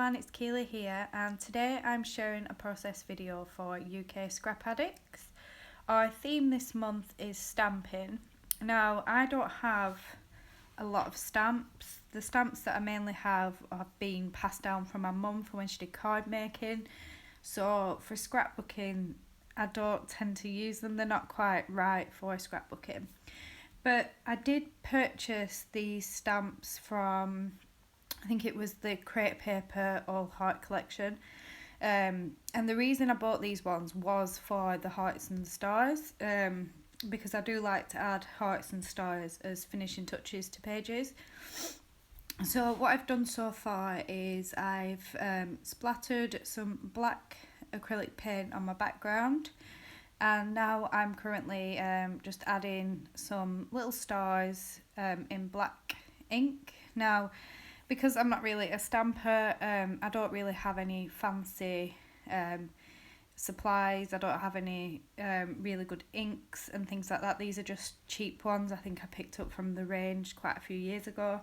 everyone, it's Keighley here, and today I'm sharing a process video for UK Scrap Addicts. Our theme this month is stamping. Now, I don't have a lot of stamps. The stamps that I mainly have been passed down from my mum for when she did card making. So for scrapbooking, I don't tend to use them. They're not quite right for scrapbooking. But I did purchase these stamps from, I think it was the Create Paper All Heart collection. And the reason I bought these ones was for the hearts and stars, because I do like to add hearts and stars as finishing touches to pages. So what I've done so far is I've splattered some black acrylic paint on my background, and now I'm currently just adding some little stars in black ink. Now, because I'm not really a stamper, I don't really have any fancy supplies. I don't have any really good inks and things like that. These are just cheap ones I think I picked up from the range quite a few years ago.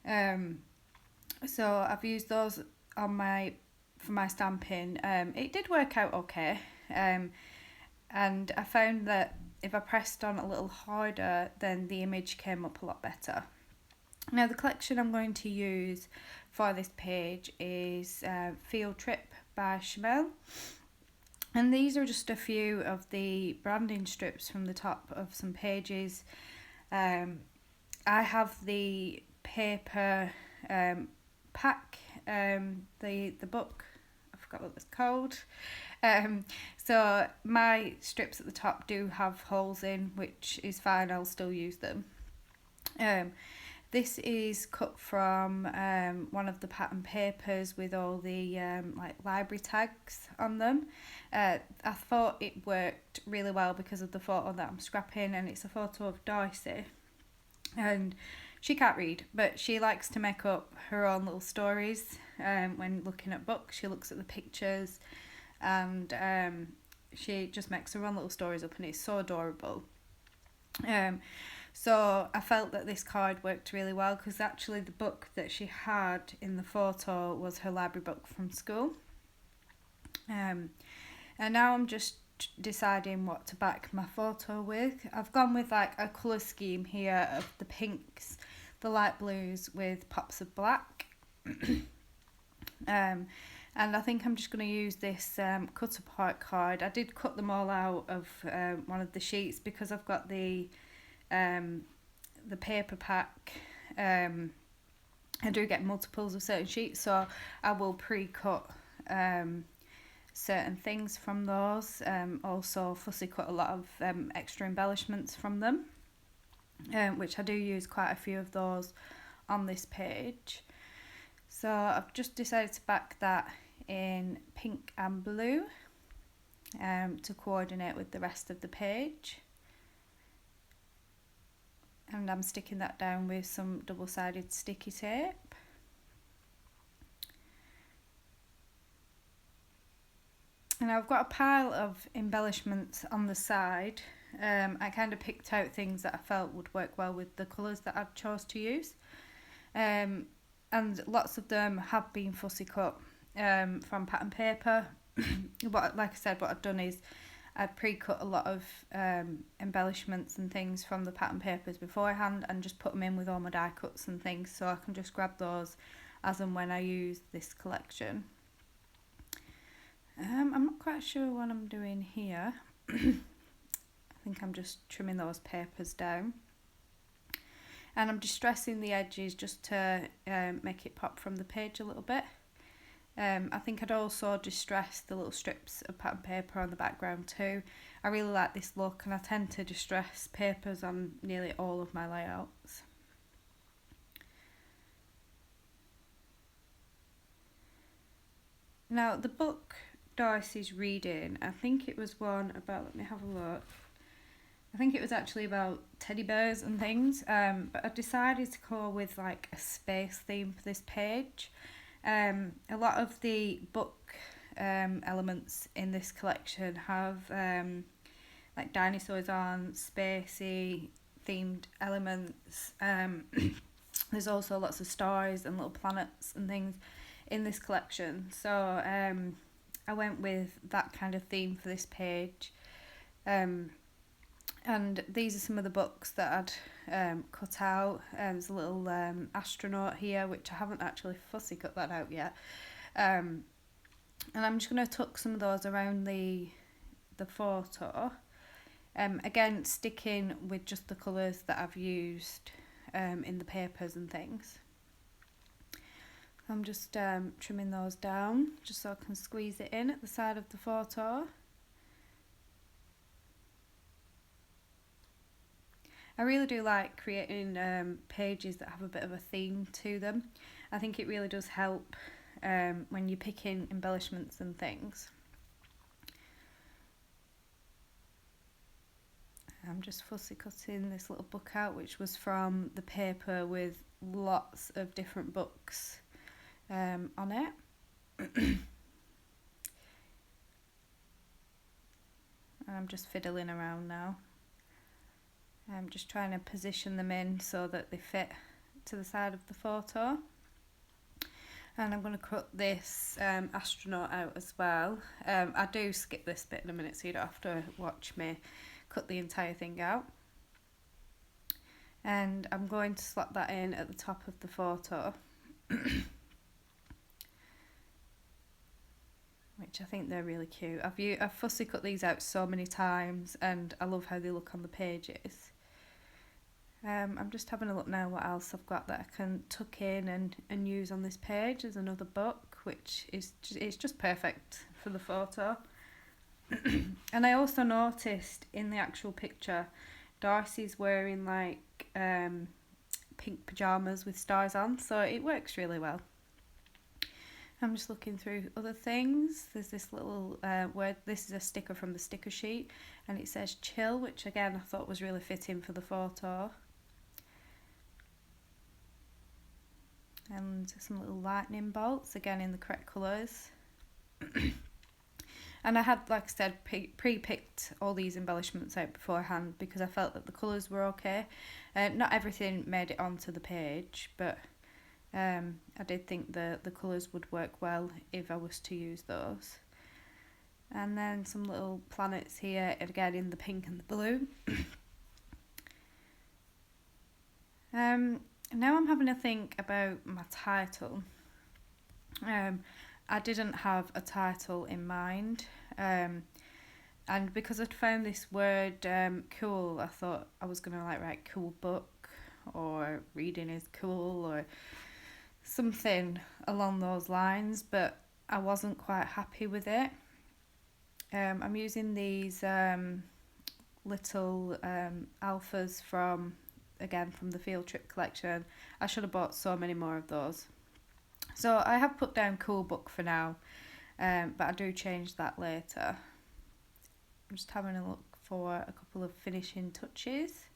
So I've used those for my stamping. It did work out okay, and I found that if I pressed on a little harder, then the image came up a lot better. Now, the collection I'm going to use for this page is Field Trip by Chanel. And these are just a few of the branding strips from the top of some pages. I have the paper pack, the book, I forgot what it's called. So my strips at the top do have holes in, which is fine, I'll still use them. This is cut from one of the pattern papers with all the like library tags on them. I thought it worked really well because of the photo that I'm scrapping, and it's a photo of Darcy. And she can't read, but she likes to make up her own little stories when looking at books. She looks at the pictures and she just makes her own little stories up, and it's so adorable. So I felt that this card worked really well because actually the book that she had in the photo was her library book from school. And now I'm just deciding what to back my photo with. I've gone with like a colour scheme here of the pinks, the light blues with pops of black. And I think I'm just going to use this cut apart card. I did cut them all out of one of the sheets because I've got the paper pack. I do get multiples of certain sheets, so I will pre-cut certain things from those. Also fussy cut a lot of extra embellishments from them, which I do use quite a few of those on this page. So I've just decided to back that in pink and blue to coordinate with the rest of the page. And I'm sticking that down with some double-sided sticky tape. And I've got a pile of embellishments on the side. I kind of picked out things that I felt would work well with the colours that I chose to use. And lots of them have been fussy cut from pattern paper. But like I said, what I've done is I've pre-cut a lot of embellishments and things from the pattern papers beforehand and just put them in with all my die cuts and things, so I can just grab those as and when I use this collection. I'm not quite sure what I'm doing here. I think I'm just trimming those papers down. And I'm distressing the edges just to make it pop from the page a little bit. I think I'd also distress the little strips of pattern paper on the background too. I really like this look, and I tend to distress papers on nearly all of my layouts. Now, the book Darcy's reading, I think it was one about, let me have a look. I think it was actually about teddy bears and things, but I decided to go with like a space theme for this page. A lot of the book elements in this collection have like dinosaurs on, spacey themed elements. There's also lots of stars and little planets and things in this collection. So I went with that kind of theme for this page. And these are some of the books that I'd cut out. There's a little astronaut here, which I haven't actually fussy cut that out yet. And I'm just going to tuck some of those around the photo. Again, sticking with just the colours that I've used in the papers and things. I'm just trimming those down just so I can squeeze it in at the side of the photo. I really do like creating pages that have a bit of a theme to them. I think it really does help when you're picking embellishments and things. I'm just fussy cutting this little book out, which was from the paper with lots of different books on it. And I'm just fiddling around now. I'm just trying to position them in so that they fit to the side of the photo. And I'm going to cut this astronaut out as well. I do skip this bit in a minute so you don't have to watch me cut the entire thing out. And I'm going to slot that in at the top of the photo. Which I think they're really cute. I've fussy cut these out so many times and I love how they look on the pages. I'm just having a look now what else I've got that I can tuck in and use on this page. There's another book which is it's just perfect for the photo. And I also noticed in the actual picture Darcy's wearing like pink pyjamas with stars on, so it works really well. I'm just looking through other things. There's this little word, this is a sticker from the sticker sheet and it says chill, which again I thought was really fitting for the photo. And some little lightning bolts, again in the correct colours. And I had, like I said, pre-picked all these embellishments out beforehand because I felt that the colours were okay. Not everything made it onto the page, but I did think the colours would work well if I was to use those. And then some little planets here, again in the pink and the blue. Now I'm having to think about my title. I didn't have a title in mind, and because I'd found this word cool, I thought I was going to like write cool book or reading is cool or something along those lines, but I wasn't quite happy with it. I'm using these little alphas from the field trip collection. I should have bought so many more of those. So I have put down cool book for now, but I do change that later. I'm just having a look for a couple of finishing touches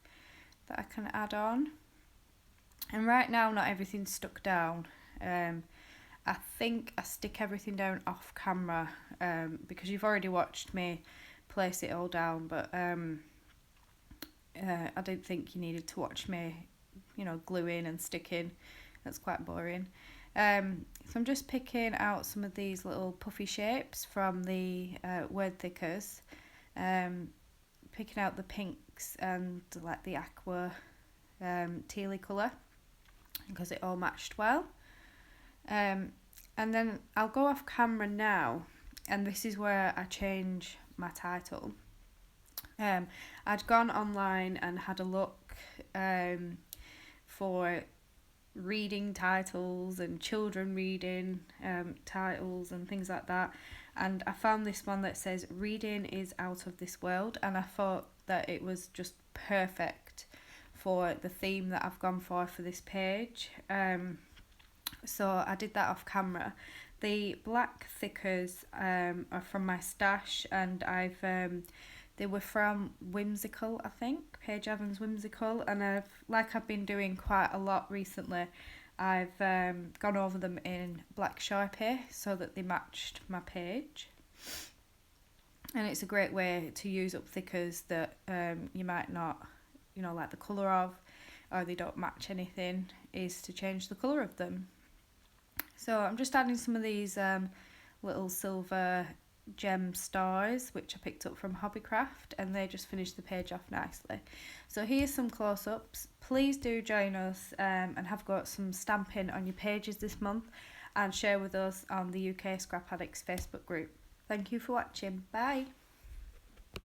that I can add on. And right now not everything's stuck down. I think I stick everything down off camera because you've already watched me place it all down, but I didn't think you needed to watch me, gluing and sticking. That's quite boring. So I'm just picking out some of these little puffy shapes from the word thickers, picking out the pinks and like the aqua tealy colour because it all matched well. And then I'll go off camera now, and this is where I change my title. I'd gone online and had a look for reading titles and children reading titles and things like that, and I found this one that says reading is out of this world, and I thought that it was just perfect for the theme that I've gone for this page. So I did that off camera. The black thickers are from my stash, and they were from Whimsical, I think, Paige Evans Whimsical, and I've been doing quite a lot recently. I've gone over them in black Sharpie so that they matched my page. And it's a great way to use up thickers that you might not, like the colour of, or they don't match anything, is to change the colour of them. So I'm just adding some of these little silver gem stars which I picked up from Hobbycraft, and they just finish the page off nicely. So here's some close-ups. Please do join us and have got some stamping on your pages this month, and share with us on the UK Scrap Addicts Facebook group. Thank you for watching. Bye.